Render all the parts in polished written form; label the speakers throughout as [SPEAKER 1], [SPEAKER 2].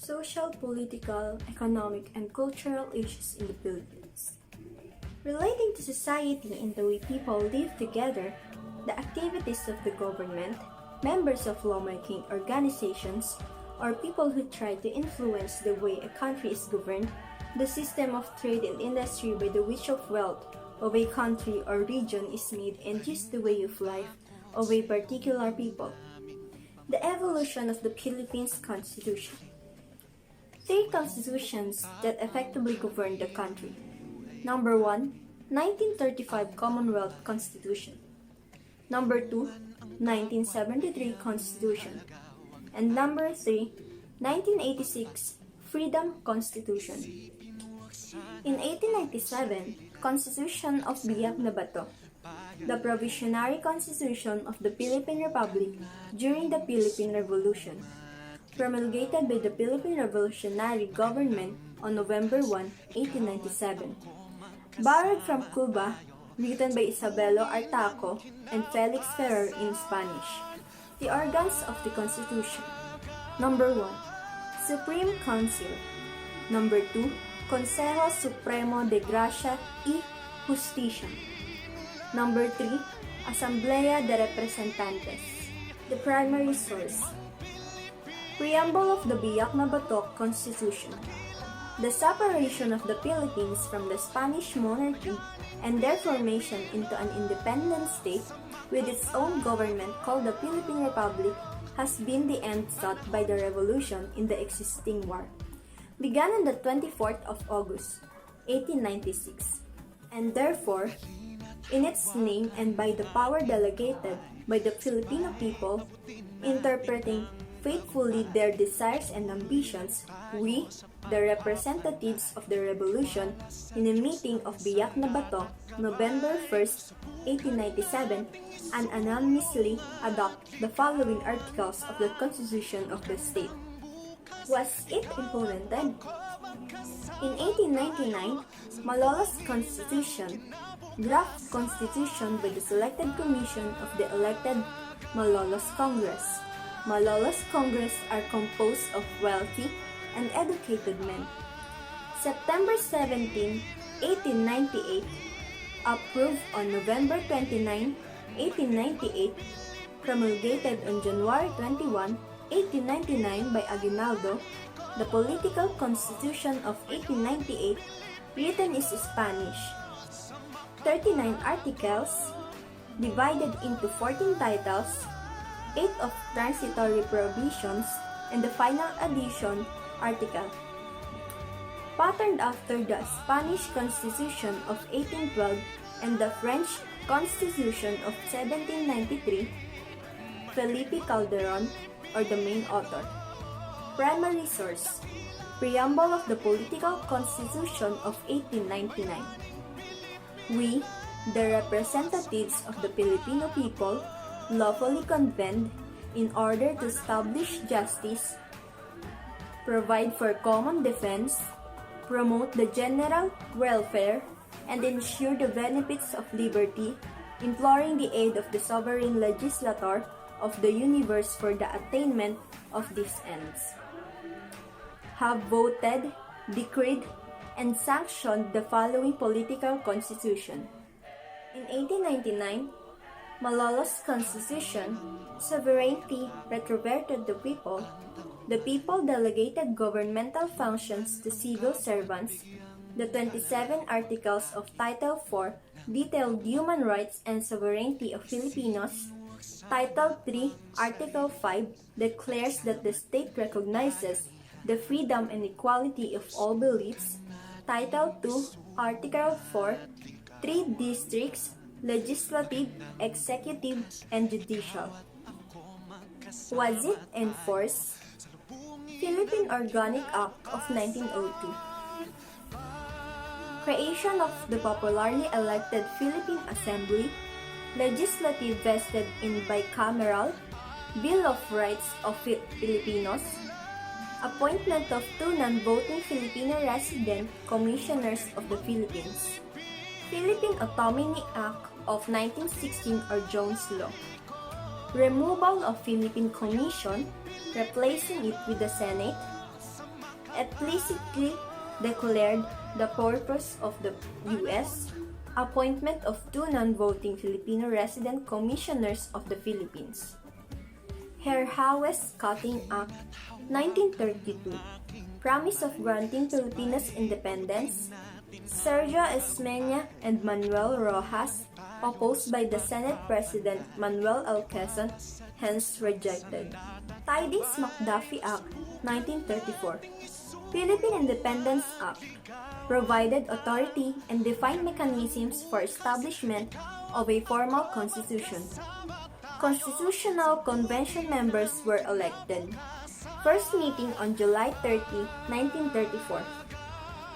[SPEAKER 1] social, political, economic, and cultural issues in the Philippines. Relating to society and the way people live together, the activities of the government, members of lawmaking organizations, or people who try to influence the way a country is governed, the system of trade and industry by the which of wealth of a country or region is made and used the way of life of a particular people. The evolution of the Philippines Constitution. 3 constitutions that effectively govern the country. Number 1, 1935 Commonwealth Constitution. Number 2, 1973 Constitution. And number 3, 1986 Freedom Constitution. In 1897, Constitution of Biak na Bato, the provisionary constitution of the Philippine Republic during the Philippine Revolution, promulgated by the Philippine Revolutionary Government on November 1, 1897. Borrowed from Cuba, written by Isabelo Artaco and Felix Ferrer in Spanish. The organs of the Constitution. Number 1, Supreme Council. Number 2, Consejo Supremo de Gracia y Justicia. Number 3, Asamblea de Representantes. The primary source. Preamble of the Biak na Bato Constitution. The separation of the Philippines from the Spanish monarchy and their formation into an independent state with its own government called the Philippine Republic has been the end sought by the revolution in the existing war. Began on the 24th of August, 1896, and therefore, in its name and by the power delegated by the Filipino people, interpreting faithfully their desires and ambitions, we, the representatives of the revolution, in a meeting of Biak na Bato, November 1st, 1897, and unanimously adopt the following articles of the Constitution of the state. Was it implemented? In 1899, Malola's Constitution, draft constitution by the selected commission of the elected Malolos Congress. Malolos Congress are composed of wealthy and educated men. September 17, 1898, approved on November 29, 1898, promulgated on January 21, 1899 by Aguinaldo, the political constitution of 1898, written in Spanish. 39 articles, divided into 14 titles, 8 of transitory provisions, and the final addition article. Patterned after the Spanish Constitution of 1812 and the French Constitution of 1793, Felipe Calderon, or the main author. Primary source. Preamble of the Political Constitution of 1899. We, the representatives of the Filipino people, lawfully convened in order to establish justice, provide for common defense, promote the general welfare, and ensure the benefits of liberty, imploring the aid of the sovereign legislator of the universe for the attainment of these ends. Have voted, decreed, and sanctioned the following political constitution. In 1899, Malola's Constitution, sovereignty retroverted to people. The people delegated governmental functions to civil servants. The 27 articles of Title IV detailed human rights and sovereignty of Filipinos. Title III, Article 5 declares that the state recognizes the freedom and equality of all beliefs. Title II, Article 4, 3 districts, legislative, executive, and judicial. Was it enforced? Philippine Organic Act of 1902. Creation of the popularly elected Philippine Assembly, legislative vested in bicameral, Bill of Rights of Filipinos, appointment of 2 non-voting Filipino resident commissioners of the Philippines, Philippine Autonomy Act of 1916 or Jones Law, removal of Philippine Commission, replacing it with the Senate, explicitly declared the purpose of the U.S. appointment of two non-voting Filipino resident commissioners of the Philippines. Herr Hawes Cutting Act 1932, Promise of Granting Filipinos Independence, Sergio Esmeña and Manuel Rojas, opposed by the Senate President Manuel L. Quezon, hence rejected. Tidings McDuffie Act 1934, Philippine Independence Act, provided authority and defined mechanisms for establishment of a formal constitution. Constitutional Convention members were elected. First meeting on July 30, 1934.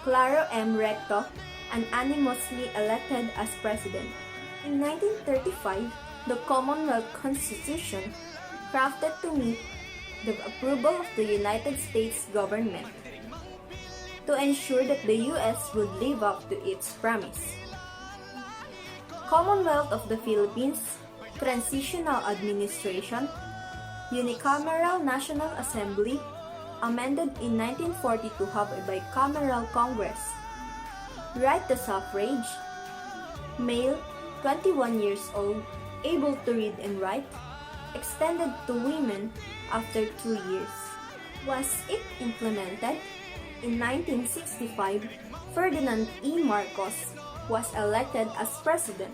[SPEAKER 1] Claro M. Recto, unanimously elected as president. In 1935, the Commonwealth Constitution, crafted to meet the approval of the United States government, to ensure that the U.S. would live up to its promise. Commonwealth of the Philippines, Transitional Administration, Unicameral National Assembly, amended in 1940 to have a bicameral Congress. Right to suffrage, male, 21 years old, able to read and write, extended to women after 2 years. Was it implemented? In 1965, Ferdinand E. Marcos was elected as president.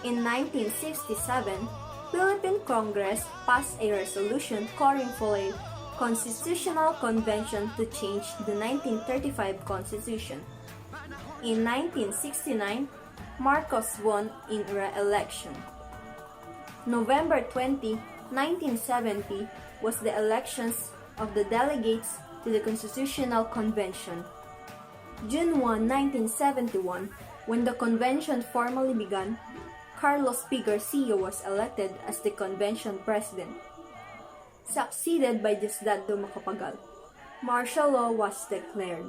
[SPEAKER 1] In 1967, Philippine Congress passed a resolution calling for a constitutional convention to change the 1935 Constitution. In 1969, Marcos won in re-election. November 20, 1970 was the elections of the delegates to the Constitutional Convention. June 1, 1971, when the convention formally began, Carlos P. Garcia was elected as the convention president, succeeded by Diosdado Macapagal. Martial law was declared.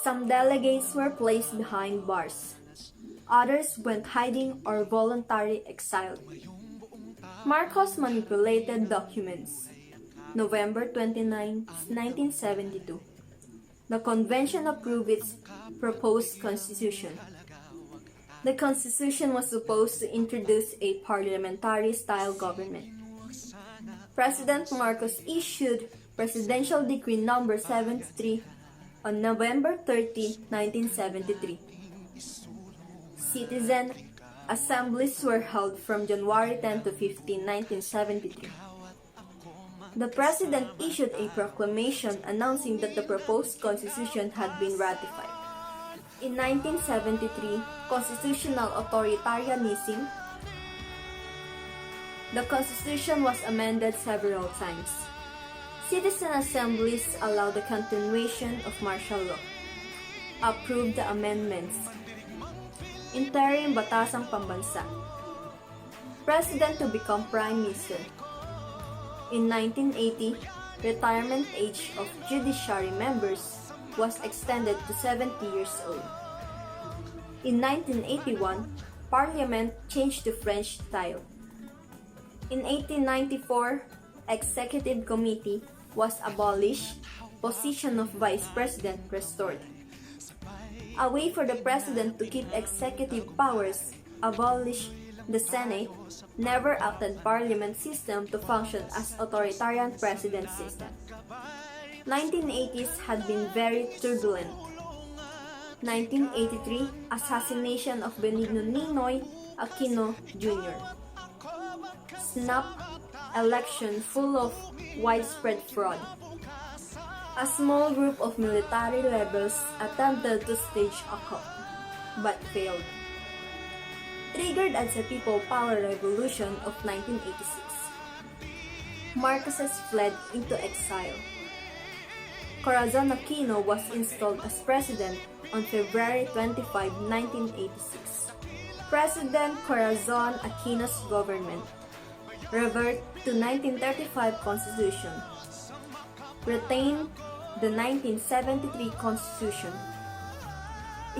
[SPEAKER 1] Some delegates were placed behind bars. Others went hiding or voluntarily exiled. Marcos manipulated documents. November 29, 1972. The convention approved its proposed constitution. The constitution was supposed to introduce a parliamentary-style government. President Marcos issued Presidential Decree No. 73 on November 30, 1973. Citizen assemblies were held from January 10 to 15, 1973. The President issued a proclamation announcing that the proposed constitution had been ratified. In 1973, constitutional authoritarianism, the constitution was amended several times. Citizen assemblies allowed the continuation of martial law. Approved the amendments. Interim Batasang Pambansa. President to become Prime Minister. In 1980, retirement age of judiciary members was extended to 70 years old. In 1981, Parliament changed to French style. In 1894, Executive Committee was abolished, position of Vice President restored. A way for the President to keep executive powers, abolish the Senate, never acted Parliament system to function as authoritarian president system. 1980s had been very turbulent. 1983, assassination of Benigno Ninoy Aquino Jr. Snap election full of widespread fraud. A small group of military rebels attempted to stage a coup, but failed. Triggered as a People Power Revolution of 1986. Marcoses fled into exile. Corazon Aquino was installed as president on February 25, 1986. President Corazon Aquino's government revert to 1935 Constitution. Retain the 1973 Constitution.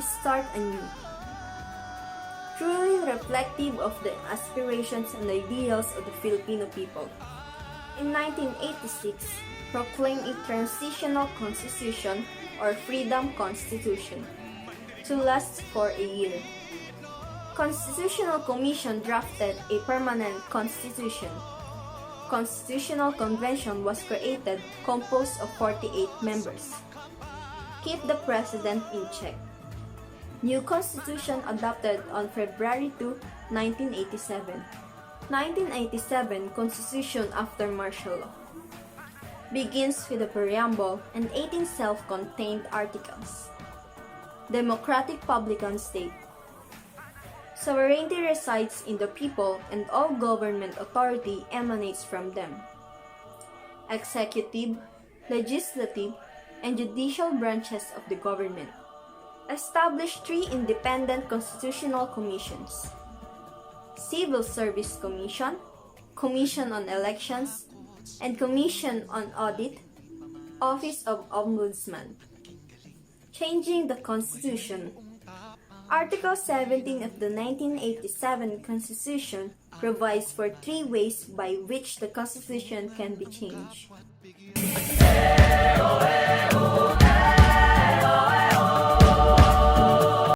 [SPEAKER 1] Start anew. Truly reflective of the aspirations and ideals of the Filipino people. In 1986, proclaim a transitional constitution or freedom constitution to last for a year. Constitutional Commission drafted a permanent constitution. Constitutional Convention was created composed of 48 members. Keep the President in check. New Constitution adopted on February 2, 1987. 1987 Constitution after martial law. Begins with a preamble and 18 self-contained articles. Democratic Republican State. Sovereignty resides in the people and all government authority emanates from them. Executive, legislative, and judicial branches of the government. Established 3 independent constitutional commissions. Civil Service Commission, Commission on Elections, and Commission on Audit, Office of Ombudsman. Changing the Constitution. Article 17 of the 1987 Constitution provides for 3 ways by which the Constitution can be changed.